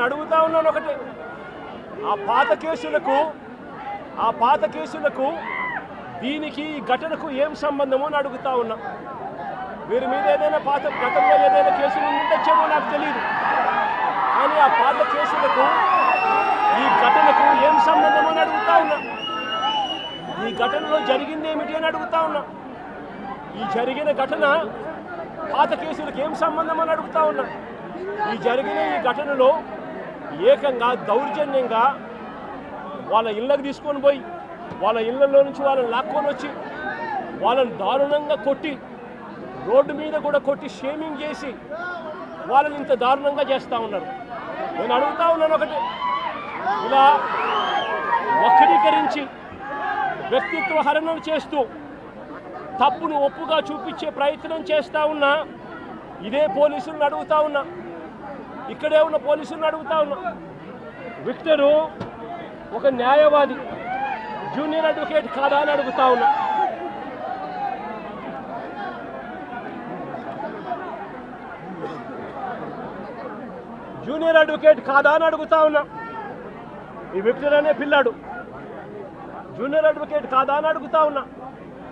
నేను అడుగుతా ఉన్నాను ఒకటే, ఆ పాత కేసులకు దీనికి ఈ ఘటనకు ఏం సంబంధమో అని అడుగుతా ఉన్నా. వీరి మీద ఏదైనా గతంలో ఏదైనా కేసులు ఉండొచ్చేమో నాకు తెలియదు, కానీ ఆ పాత కేసులకు ఈ ఘటనకు ఏం సంబంధమో అని అడుగుతా ఉన్నా. ఈ ఘటనలో జరిగింది ఏమిటి అని అడుగుతా ఉన్నా. ఈ జరిగిన ఘటన పాత కేసులకు ఏం సంబంధం అని అడుగుతా ఉన్నా. ఈ ఘటనలో ఏకంగా దౌర్జన్యంగా వాళ్ళ ఇళ్ళకి తీసుకొని పోయి వాళ్ళ ఇళ్లలో నుంచి వాళ్ళని లాక్కొని వచ్చి వాళ్ళని దారుణంగా కొట్టి, రోడ్డు మీద కూడా కొట్టి షేమింగ్ చేసి వాళ్ళని ఇంత దారుణంగా చేస్తూ ఉన్నారు. నేను అడుగుతా ఉన్నాను ఒకటి, ఇలా వక్రీకరించి వ్యక్తిత్వ హరణం చేస్తూ తప్పును ఒప్పుగా చూపించే ప్రయత్నం చేస్తూ ఉన్నా ఇదే పోలీసులను అడుగుతా ఉన్నా, ఇక్కడే ఉన్న పోలీసులను అడుగుతా ఉన్నా. విక్టరు ఒక న్యాయవాది, జూనియర్ అడ్వకేట్ కాదా అని అడుగుతా ఉన్నా. జూనియర్ అడ్వకేట్ కాదా అని అడుగుతా ఉన్నా. ఈ విక్టర్ అనే పిల్లాడు జూనియర్ అడ్వకేట్ కాదా అని అడుగుతా ఉన్నా.